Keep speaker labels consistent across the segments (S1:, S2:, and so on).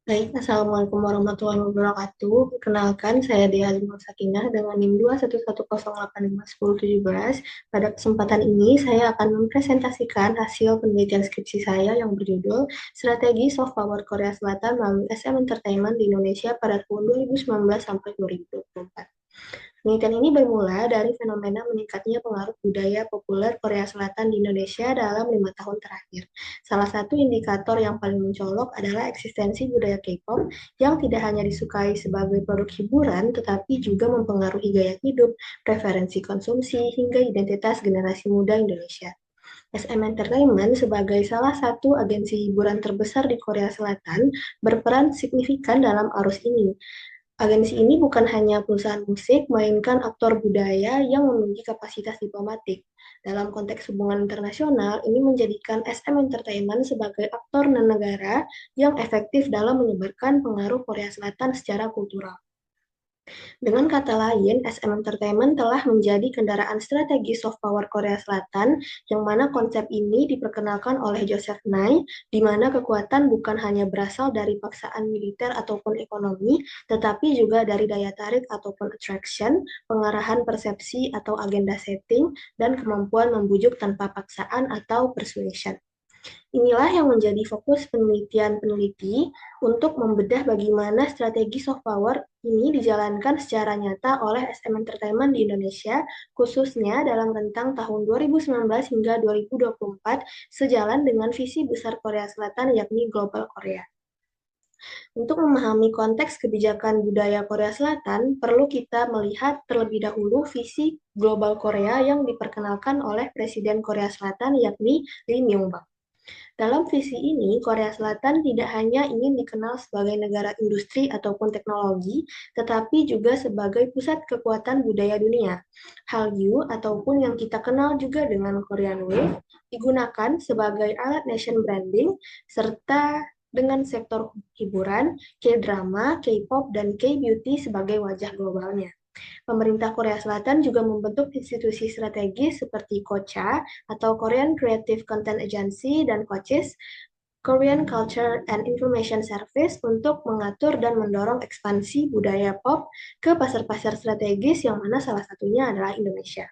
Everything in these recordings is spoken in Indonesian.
S1: Baik, Assalamualaikum warahmatullahi wabarakatuh. Perkenalkan, saya Dea Azimul Sakinah dengan NIM 211085117. Pada kesempatan ini, saya akan mempresentasikan hasil penelitian skripsi saya yang berjudul Strategi Soft Power Korea Selatan melalui SM Entertainment di Indonesia pada tahun 2019 sampai 2024. Penelitian ini bermula dari fenomena meningkatnya pengaruh budaya populer Korea Selatan di Indonesia dalam 5 tahun terakhir. Salah satu indikator yang paling mencolok adalah eksistensi budaya K-pop yang tidak hanya disukai sebagai produk hiburan, tetapi juga mempengaruhi gaya hidup, preferensi konsumsi, hingga identitas generasi muda Indonesia. SM Entertainment sebagai salah satu agensi hiburan terbesar di Korea Selatan berperan signifikan dalam arus ini. Agensi ini bukan hanya perusahaan musik, melainkan aktor budaya yang memiliki kapasitas diplomatik. Dalam konteks hubungan internasional, ini menjadikan SM Entertainment sebagai aktor non-negara yang efektif dalam menyebarkan pengaruh Korea Selatan secara kultural. Dengan kata lain, SM Entertainment telah menjadi kendaraan strategi soft power Korea Selatan, yang mana konsep ini diperkenalkan oleh Joseph Nye, di mana kekuatan bukan hanya berasal dari paksaan militer ataupun ekonomi, tetapi juga dari daya tarik ataupun attraction, pengarahan persepsi atau agenda setting, dan kemampuan membujuk tanpa paksaan atau persuasion. Inilah yang menjadi fokus penelitian peneliti untuk membedah bagaimana strategi soft power ini dijalankan secara nyata oleh SM Entertainment di Indonesia, khususnya dalam rentang tahun 2019 hingga 2024, sejalan dengan visi besar Korea Selatan yakni Global Korea. Untuk memahami konteks kebijakan budaya Korea Selatan, perlu kita melihat terlebih dahulu visi Global Korea yang diperkenalkan oleh Presiden Korea Selatan yakni Lee Myung-bak. Dalam visi ini, Korea Selatan tidak hanya ingin dikenal sebagai negara industri ataupun teknologi, tetapi juga sebagai pusat kekuatan budaya dunia. Hallyu ataupun yang kita kenal juga dengan Korean Wave digunakan sebagai alat nation branding serta dengan sektor hiburan, K-drama, K-pop, dan K-beauty sebagai wajah globalnya. Pemerintah Korea Selatan juga membentuk institusi strategis seperti KOCHA atau Korean Creative Content Agency dan KOCIS, Korean Culture and Information Service untuk mengatur dan mendorong ekspansi budaya pop ke pasar-pasar strategis yang mana salah satunya adalah Indonesia.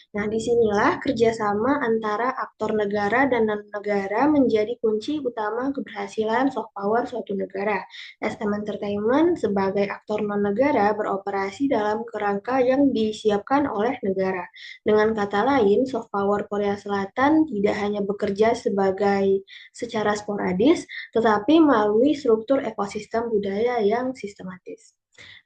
S1: Nah, disinilah kerjasama antara aktor negara dan non-negara menjadi kunci utama keberhasilan soft power suatu negara. SM Entertainment sebagai aktor non-negara beroperasi dalam kerangka yang disiapkan oleh negara. Dengan kata lain, soft power Korea Selatan tidak hanya bekerja secara sporadis, tetapi melalui struktur ekosistem budaya yang sistematis.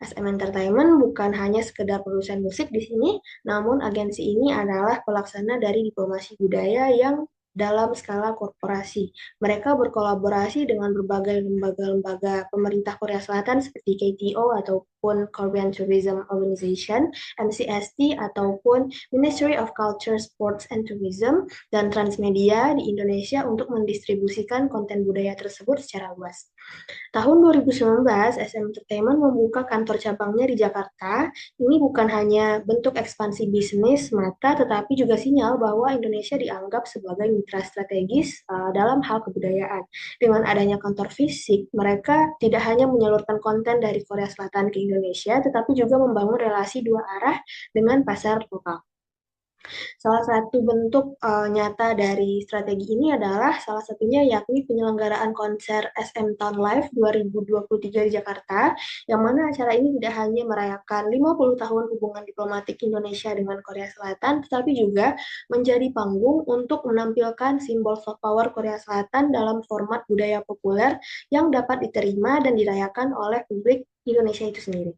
S1: SM Entertainment bukan hanya sekedar produsen musik di sini, namun agensi ini adalah pelaksana dari diplomasi budaya yang dalam skala korporasi. Mereka berkolaborasi dengan berbagai lembaga-lembaga pemerintah Korea Selatan seperti KTO ataupun Korean Tourism Organization, MCST ataupun Ministry of Culture, Sports and Tourism, dan Transmedia di Indonesia untuk mendistribusikan konten budaya tersebut secara luas. Tahun 2019, SM Entertainment membuka kantor cabangnya di Jakarta. Ini bukan hanya bentuk ekspansi bisnis mata, tetapi juga sinyal bahwa Indonesia dianggap sebagai mitra strategis dalam hal kebudayaan. Dengan adanya kantor fisik, mereka tidak hanya menyalurkan konten dari Korea Selatan ke Indonesia, tetapi juga membangun relasi dua arah dengan pasar lokal. Salah satu bentuk nyata dari strategi ini adalah salah satunya yakni penyelenggaraan konser SM Town Live 2023 di Jakarta, yang mana acara ini tidak hanya merayakan 50 tahun hubungan diplomatik Indonesia dengan Korea Selatan, tetapi juga menjadi panggung untuk menampilkan simbol soft power Korea Selatan dalam format budaya populer yang dapat diterima dan dirayakan oleh publik Indonesia itu sendiri.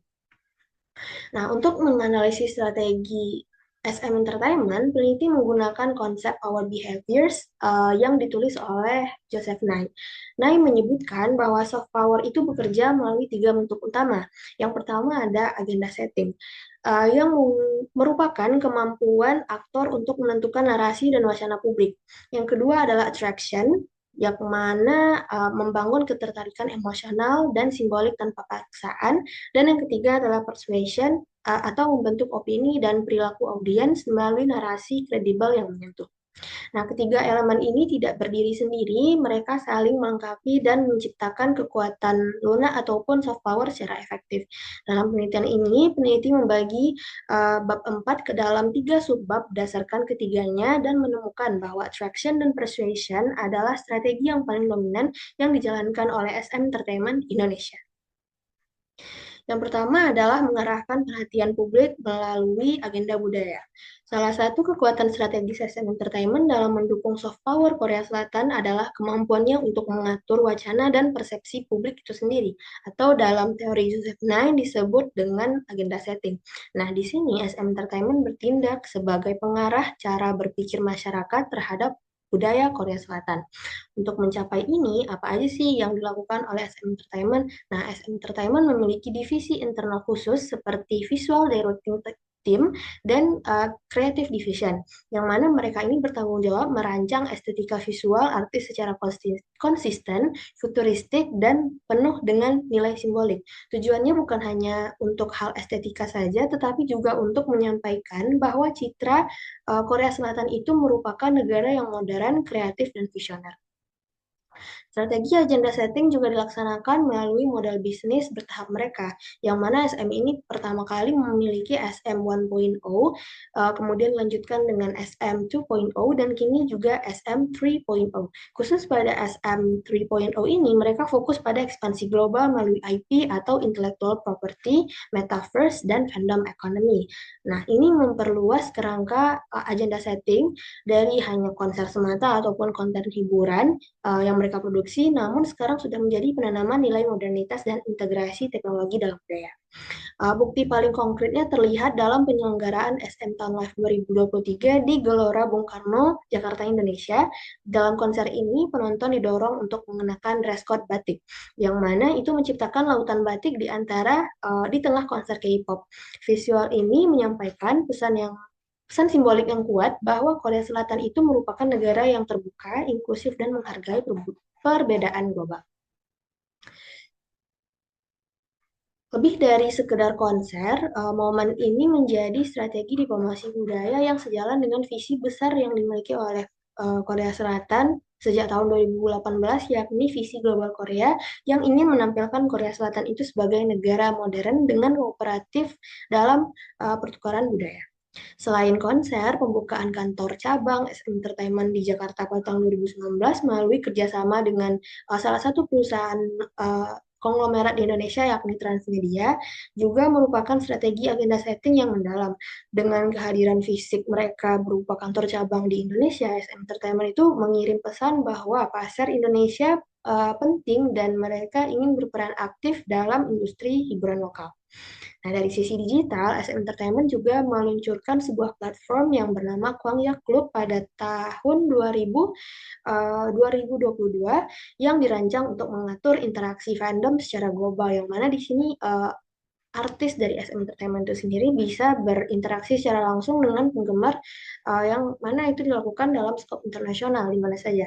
S1: Nah, untuk menganalisis strategi SM Entertainment, peneliti menggunakan konsep Our Behaviors yang ditulis oleh Joseph Nye. Nye menyebutkan bahwa soft power itu bekerja melalui 3 bentuk utama. Yang pertama ada agenda setting, yang merupakan kemampuan aktor untuk menentukan narasi dan wacana publik. Yang kedua adalah attraction, yang mana membangun ketertarikan emosional dan simbolik tanpa paksaan. Dan yang ketiga adalah persuasion atau membentuk opini dan perilaku audiens melalui narasi kredibel yang menyentuh. Nah, ketiga elemen ini tidak berdiri sendiri, mereka saling melengkapi dan menciptakan kekuatan lunak ataupun soft power secara efektif. Dalam penelitian ini, peneliti membagi bab 4 ke dalam 3 subbab berdasarkan ketiganya dan menemukan bahwa attraction dan persuasion adalah strategi yang paling dominan yang dijalankan oleh SM Entertainment Indonesia. Yang pertama adalah mengarahkan perhatian publik melalui agenda budaya. Salah satu kekuatan strategis SM Entertainment dalam mendukung soft power Korea Selatan adalah kemampuannya untuk mengatur wacana dan persepsi publik itu sendiri, atau dalam teori Joseph Nye disebut dengan agenda setting. Nah, di sini SM Entertainment bertindak sebagai pengarah cara berpikir masyarakat terhadap budaya Korea Selatan. Untuk mencapai ini, apa aja sih yang dilakukan oleh SM Entertainment? Nah, SM Entertainment memiliki divisi internal khusus seperti Visual Directing Team dan Creative Division, yang mana mereka ini bertanggung jawab merancang estetika visual artis secara konsisten, futuristik, dan penuh dengan nilai simbolik. Tujuannya bukan hanya untuk hal estetika saja, tetapi juga untuk menyampaikan bahwa citra Korea Selatan itu merupakan negara yang modern, kreatif, dan visioner. Strategi agenda setting juga dilaksanakan melalui model bisnis bertahap mereka, yang mana SM ini pertama kali memiliki SM 1.0, kemudian dilanjutkan dengan SM 2.0, dan kini juga SM 3.0. Khusus pada SM 3.0 ini, mereka fokus pada ekspansi global melalui IP atau intellectual property, metaverse, dan fandom economy. Nah, ini memperluas kerangka agenda setting dari hanya konser semata ataupun konten hiburan yang mereka produksi, namun sekarang sudah menjadi penanaman nilai modernitas dan integrasi teknologi dalam budaya. Bukti paling konkretnya terlihat dalam penyelenggaraan SM Town Live 2023 di Gelora Bung Karno, Jakarta, Indonesia. Dalam konser ini, penonton didorong untuk mengenakan dress code batik, yang mana itu menciptakan lautan batik di tengah konser K-pop. Visual ini menyampaikan pesan simbolik yang kuat bahwa Korea Selatan itu merupakan negara yang terbuka, inklusif, dan menghargai perbedaan global. Lebih dari sekedar konser, momen ini menjadi strategi diplomasi budaya yang sejalan dengan visi besar yang dimiliki oleh Korea Selatan sejak tahun 2018, yakni visi global Korea yang ingin menampilkan Korea Selatan itu sebagai negara modern dengan kooperatif dalam pertukaran budaya. Selain konser, pembukaan kantor cabang SM Entertainment di Jakarta pada tahun 2019 melalui kerjasama dengan salah satu perusahaan konglomerat di Indonesia yakni Transmedia juga merupakan strategi agenda setting yang mendalam. Dengan kehadiran fisik mereka berupa kantor cabang di Indonesia, SM Entertainment itu mengirim pesan bahwa pasar Indonesia penting dan mereka ingin berperan aktif dalam industri hiburan lokal. Nah, dari sisi digital, SM Entertainment juga meluncurkan sebuah platform yang bernama Kwangya Club pada tahun 2022 yang dirancang untuk mengatur interaksi fandom secara global, yang mana di sini artis dari SM Entertainment itu sendiri bisa berinteraksi secara langsung dengan penggemar yang mana itu dilakukan dalam skop internasional di mana saja.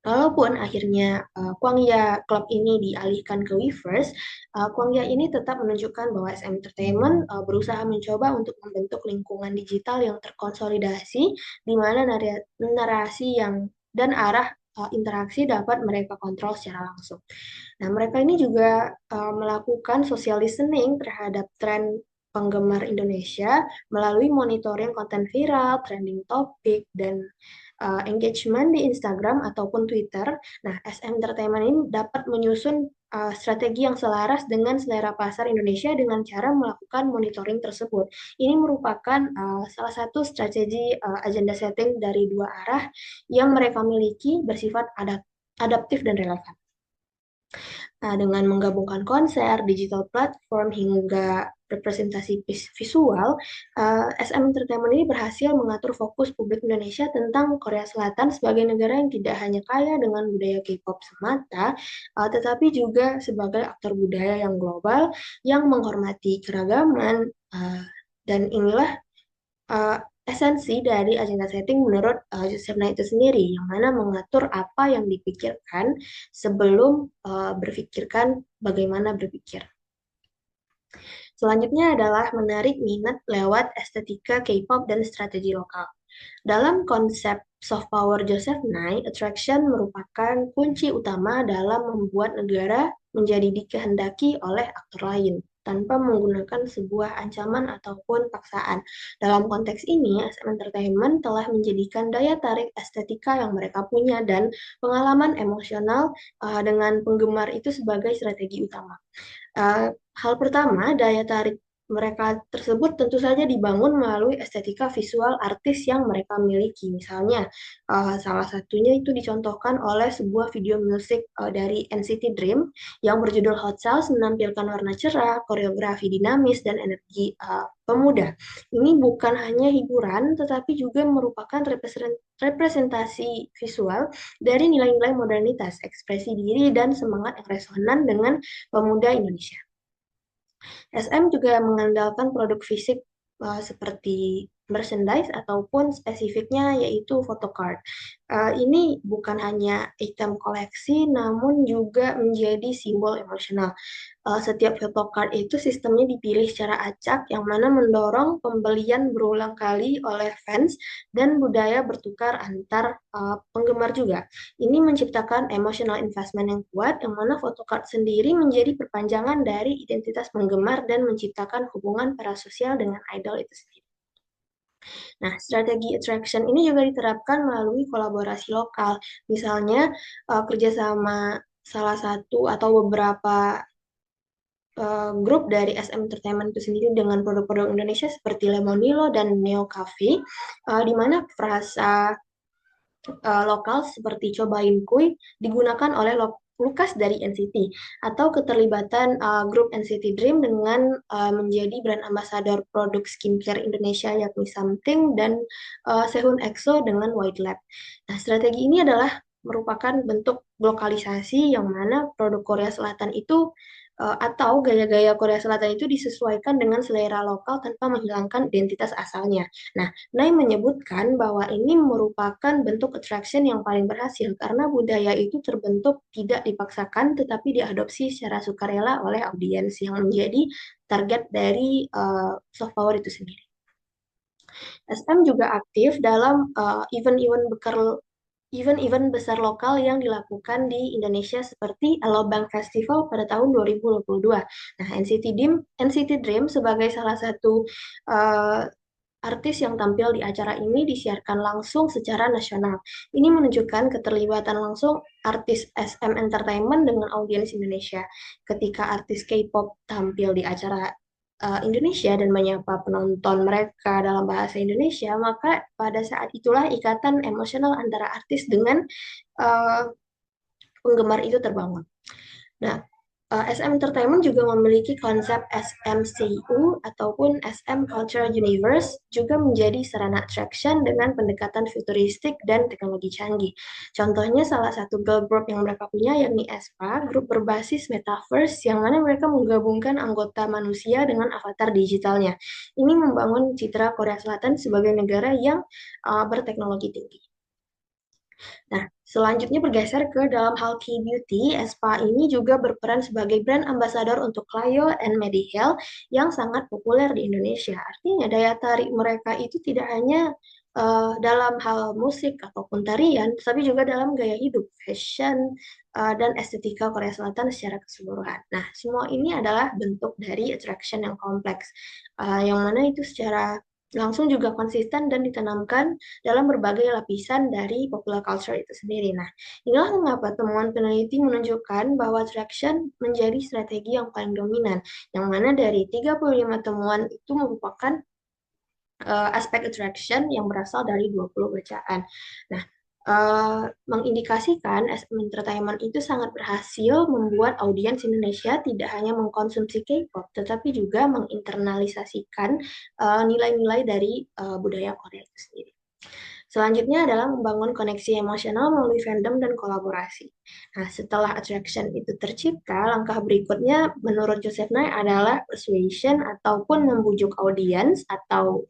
S1: Kalaupun akhirnya Kwangya Club ini dialihkan ke Weverse, Kwangya ini tetap menunjukkan bahwa SM Entertainment berusaha mencoba untuk membentuk lingkungan digital yang terkonsolidasi, di mana narasi dan arah interaksi dapat mereka kontrol secara langsung. Nah, mereka ini juga melakukan social listening terhadap tren penggemar Indonesia melalui monitoring konten viral, trending topik, dan engagement di Instagram ataupun Twitter. Nah, SM Entertainment ini dapat menyusun strategi yang selaras dengan selera pasar Indonesia dengan cara melakukan monitoring tersebut. Ini merupakan salah satu strategi agenda setting dari dua arah yang mereka miliki bersifat adaptif dan relevan. Nah, dengan menggabungkan konser, digital platform, hingga representasi visual, SM Entertainment ini berhasil mengatur fokus publik Indonesia tentang Korea Selatan sebagai negara yang tidak hanya kaya dengan budaya K-pop semata, tetapi juga sebagai aktor budaya yang global yang menghormati keragaman, dan inilah uh, esensi dari agenda setting menurut Joseph Nye itu sendiri, yang mana mengatur apa yang dipikirkan sebelum berpikirkan bagaimana berpikir. Selanjutnya adalah menarik minat lewat estetika K-pop dan strategi lokal. Dalam konsep soft power Joseph Nye, attraction merupakan kunci utama dalam membuat negara menjadi dikehendaki oleh aktor lain tanpa menggunakan sebuah ancaman ataupun paksaan. Dalam konteks ini, SM Entertainment telah menjadikan daya tarik estetika yang mereka punya dan pengalaman emosional dengan penggemar itu sebagai strategi utama. Hal pertama, daya tarik mereka tersebut tentu saja dibangun melalui estetika visual artis yang mereka miliki. Misalnya, salah satunya itu dicontohkan oleh sebuah video musik dari NCT Dream yang berjudul Hot Cells menampilkan warna cerah, koreografi dinamis, dan energi pemuda. Ini bukan hanya hiburan, tetapi juga merupakan representasi visual dari nilai-nilai modernitas, ekspresi diri, dan semangat yang resonan dengan pemuda Indonesia. SM juga mengandalkan produk fisik seperti merchandise ataupun spesifiknya yaitu photocard. Ini bukan hanya item koleksi namun juga menjadi simbol emosional. Setiap photocard itu sistemnya dipilih secara acak yang mana mendorong pembelian berulang kali oleh fans dan budaya bertukar antar penggemar juga. Ini menciptakan emotional investment yang kuat, yang mana photocard sendiri menjadi perpanjangan dari identitas penggemar dan menciptakan hubungan parasosial dengan idol itu sendiri. Nah, strategi attraction ini juga diterapkan melalui kolaborasi lokal. Misalnya, kerjasama salah satu atau beberapa grup dari SM Entertainment itu sendiri dengan produk-produk Indonesia seperti Lemonilo dan Neo Cafe, di mana frasa lokal seperti cobain kuy digunakan oleh Lukas dari NCT atau keterlibatan grup NCT Dream dengan menjadi brand ambassador produk skincare Indonesia yakni Something dan Sehun EXO dengan White Lab. Nah, strategi ini adalah merupakan bentuk lokalisasi yang mana produk Korea Selatan itu atau gaya-gaya Korea Selatan itu disesuaikan dengan selera lokal tanpa menghilangkan identitas asalnya. Nah, Nay menyebutkan bahwa ini merupakan bentuk attraction yang paling berhasil karena budaya itu terbentuk tidak dipaksakan tetapi diadopsi secara sukarela oleh audiens yang menjadi target dari soft power itu sendiri. SM juga aktif dalam event-event besar lokal yang dilakukan di Indonesia seperti Alobank Festival pada tahun 2022. Nah, NCT Dream sebagai salah satu uh, artis yang tampil di acara ini disiarkan langsung secara nasional. Ini menunjukkan keterlibatan langsung artis SM Entertainment dengan audiens Indonesia. Ketika artis K-pop tampil di acara Indonesia dan menyapa penonton mereka dalam bahasa Indonesia, maka pada saat itulah ikatan emosional antara artis dengan uh, penggemar itu terbangun. Nah, SM Entertainment juga memiliki konsep SMCU ataupun SM Culture Universe juga menjadi sarana attraction dengan pendekatan futuristik dan teknologi canggih. Contohnya salah satu girl group yang mereka punya yakni aespa, grup berbasis metaverse yang mana mereka menggabungkan anggota manusia dengan avatar digitalnya. Ini membangun citra Korea Selatan sebagai negara yang berteknologi tinggi. Nah, selanjutnya bergeser ke dalam hal K-beauty, Espa ini juga berperan sebagai brand ambassador untuk Clio and Mediheal yang sangat populer di Indonesia. Artinya daya tarik mereka itu tidak hanya dalam hal musik ataupun tarian, tapi juga dalam gaya hidup, fashion, dan estetika Korea Selatan secara keseluruhan. Nah, semua ini adalah bentuk dari attraction yang kompleks, yang mana itu secara langsung juga konsisten dan ditanamkan dalam berbagai lapisan dari popular culture itu sendiri. Nah, inilah mengapa temuan peneliti menunjukkan bahwa attraction menjadi strategi yang paling dominan, yang mana dari 35 temuan itu merupakan aspek attraction yang berasal dari 20 bacaan. Nah, mengindikasikan SM Entertainment itu sangat berhasil membuat audiens Indonesia tidak hanya mengkonsumsi K-pop, tetapi juga menginternalisasikan nilai-nilai dari budaya Korea itu sendiri. Selanjutnya adalah membangun koneksi emosional melalui fandom dan kolaborasi. Nah, setelah attraction itu tercipta, langkah berikutnya menurut Joseph Nye adalah persuasion ataupun membujuk audiens atau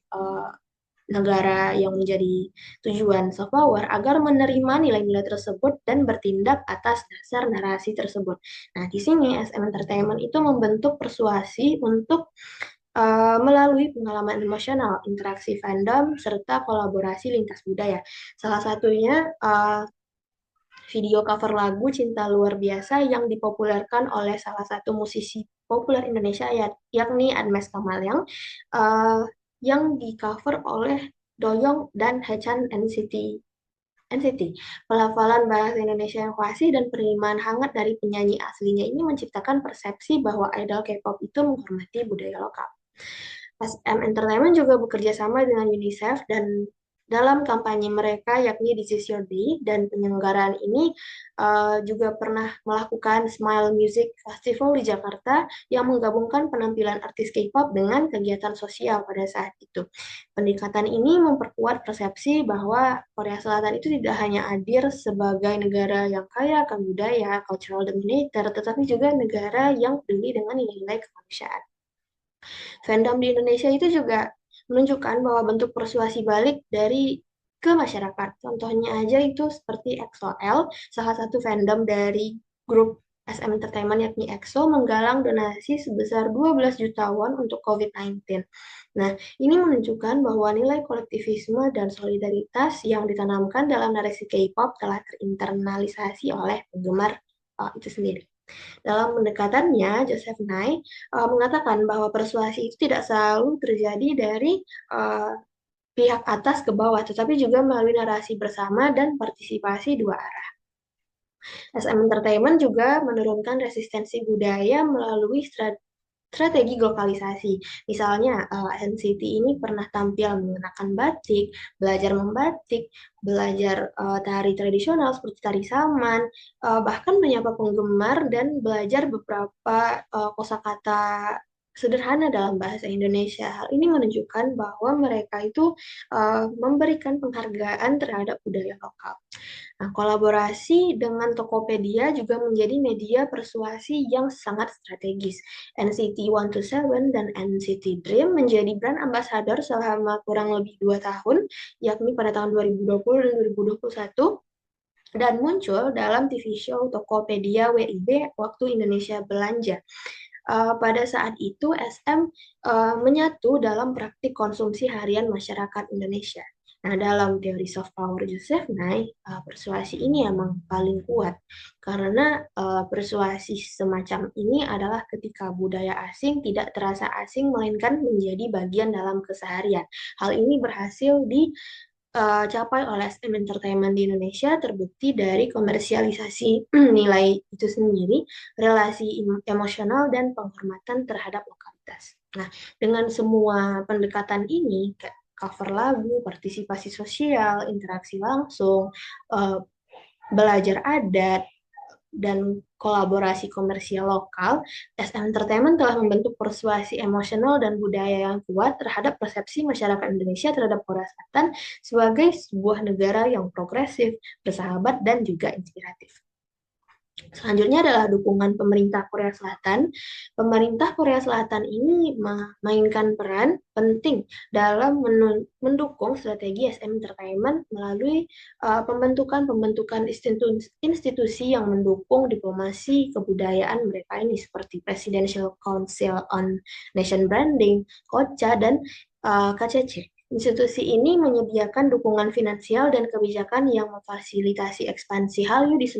S1: negara yang menjadi tujuan soft power agar menerima nilai-nilai tersebut dan bertindak atas dasar narasi tersebut. Nah, di sini SM Entertainment itu membentuk persuasi untuk melalui pengalaman emosional, interaksi fandom, serta kolaborasi lintas budaya. Salah satunya video cover lagu Cinta Luar Biasa yang dipopulerkan oleh salah satu musisi populer Indonesia yakni Admes Kamalyang yang di cover oleh Doyong dan Haechan NCT. Pelafalan bahasa Indonesia yang fasih dan penerimaan hangat dari penyanyi aslinya ini menciptakan persepsi bahwa idol K-pop itu menghormati budaya lokal. SM Entertainment juga bekerja sama dengan UNICEF dan dalam kampanye mereka yakni This Is Your Day, dan penyelenggaraan ini juga pernah melakukan Smile Music Festival di Jakarta yang menggabungkan penampilan artis K-pop dengan kegiatan sosial pada saat itu. Pendekatan ini memperkuat persepsi bahwa Korea Selatan itu tidak hanya hadir sebagai negara yang kaya akan budaya, cultural dominator, tetapi juga negara yang peduli dengan nilai-nilai kemanusiaan. Fandom di Indonesia itu juga menunjukkan bahwa bentuk persuasi balik dari ke masyarakat. Contohnya aja itu seperti EXO-L, salah satu fandom dari grup SM Entertainment yakni EXO menggalang donasi sebesar 12 juta won untuk COVID-19. Nah, ini menunjukkan bahwa nilai kolektivisme dan solidaritas yang ditanamkan dalam narasi K-pop telah terinternalisasi oleh penggemar itu sendiri. Dalam pendekatannya, Joseph Nye mengatakan bahwa persuasi itu tidak selalu terjadi dari uh, pihak atas ke bawah, tetapi juga melalui narasi bersama dan partisipasi dua arah. SM Entertainment juga menurunkan resistensi budaya melalui strategi lokalisasi. Misalnya, NCT ini pernah tampil mengenakan batik, belajar membatik, belajar tari tradisional seperti tari saman, bahkan menyapa penggemar dan belajar beberapa kosakata sederhana dalam bahasa Indonesia. Hal ini menunjukkan bahwa mereka itu memberikan penghargaan terhadap budaya lokal. Nah, kolaborasi dengan Tokopedia juga menjadi media persuasi yang sangat strategis. NCT 127 dan NCT Dream menjadi brand ambassador selama kurang lebih 2 tahun, yakni pada tahun 2020 dan 2021, dan muncul dalam TV show Tokopedia WIB waktu Indonesia Belanja. Pada saat itu, SM menyatu dalam praktik konsumsi harian masyarakat Indonesia. Nah, dalam teori soft power Joseph Nye, persuasi ini emang paling kuat karena persuasi semacam ini adalah ketika budaya asing tidak terasa asing melainkan menjadi bagian dalam keseharian. Hal ini berhasil dicapai oleh SM Entertainment di Indonesia terbukti dari komersialisasi nilai itu sendiri, relasi emosional, dan penghormatan terhadap lokalitas. Nah, dengan semua pendekatan ini, cover lagu, partisipasi sosial, interaksi langsung, belajar adat, dan kolaborasi komersial lokal, SM Entertainment telah membentuk persuasi emosional dan budaya yang kuat terhadap persepsi masyarakat Indonesia terhadap Korea Selatan sebagai sebuah negara yang progresif, bersahabat, dan juga inspiratif. Selanjutnya adalah dukungan pemerintah Korea Selatan. Pemerintah Korea Selatan ini memainkan peran penting dalam mendukung strategi SM Entertainment melalui pembentukan institusi yang mendukung diplomasi kebudayaan mereka ini seperti Presidential Council on Nation Branding, KOCA, dan KCC. Institusi ini menyediakan dukungan finansial dan kebijakan yang memfasilitasi ekspansi Hallyu di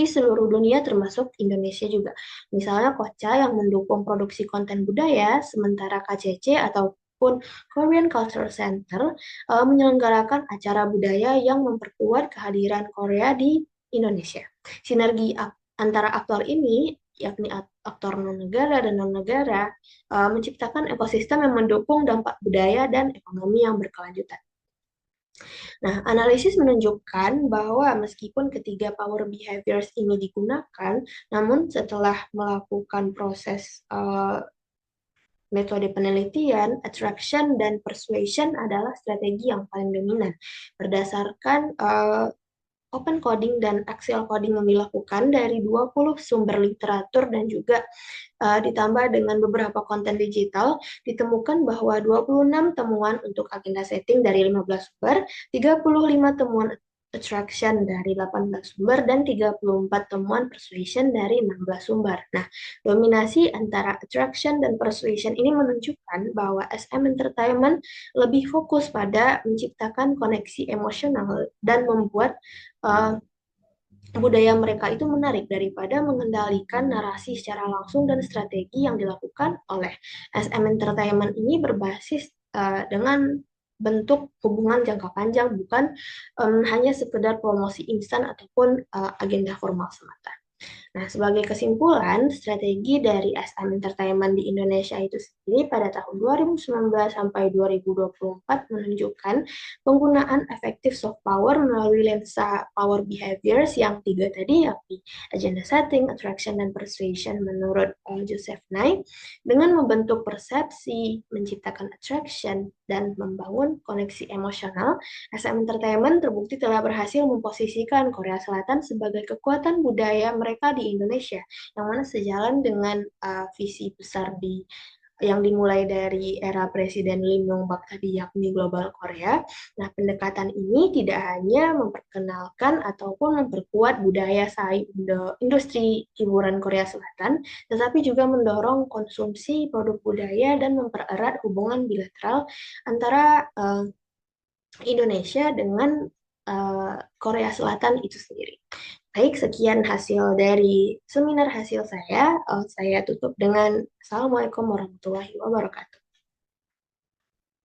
S1: seluruh dunia termasuk Indonesia juga. Misalnya KOCA yang mendukung produksi konten budaya, sementara KCC ataupun Korean Cultural Center menyelenggarakan acara budaya yang memperkuat kehadiran Korea di Indonesia. Sinergi antara aktor ini, yakni aktor non-negara dan non-negara, menciptakan ekosistem yang mendukung dampak budaya dan ekonomi yang berkelanjutan. Nah, analisis menunjukkan bahwa meskipun ketiga power behaviors ini digunakan, namun setelah melakukan proses metode penelitian, attraction, dan persuasion adalah strategi yang paling dominan. Berdasarkan open coding dan axial coding yang dilakukan dari 20 sumber literatur dan juga ditambah dengan beberapa konten digital, ditemukan bahwa 26 temuan untuk agenda setting dari 15 sumber, 35 temuan attraction dari 18 sumber dan 34 temuan persuasion dari 16 sumber. Nah, dominasi antara attraction dan persuasion ini menunjukkan bahwa SM Entertainment lebih fokus pada menciptakan koneksi emosional dan membuat uh, budaya mereka itu menarik daripada mengendalikan narasi secara langsung dan strategi yang dilakukan oleh SM Entertainment ini berbasis dengan bentuk hubungan jangka panjang, bukan hanya sekedar promosi instan ataupun agenda formal semata. Nah, sebagai kesimpulan, strategi dari SM Entertainment di Indonesia itu sendiri pada tahun 2019 sampai 2024 menunjukkan penggunaan efektif soft power melalui lensa power behaviors yang tiga tadi, yakni agenda setting, attraction, dan persuasion menurut Joseph Nye, dengan membentuk persepsi, menciptakan attraction, dan membangun koneksi emosional. SM Entertainment terbukti telah berhasil memposisikan Korea Selatan sebagai kekuatan budaya mereka di Indonesia, yang mana sejalan dengan visi besar yang dimulai dari era Presiden Lim Yong Bak tadi, yakni Global Korea. Nah, pendekatan ini tidak hanya memperkenalkan ataupun memperkuat budaya saing industri hiburan Korea Selatan, tetapi juga mendorong konsumsi produk budaya dan mempererat hubungan bilateral antara Indonesia dengan Korea Selatan itu sendiri. Baik, sekian hasil dari seminar hasil saya. Saya tutup dengan Assalamualaikum warahmatullahi wabarakatuh.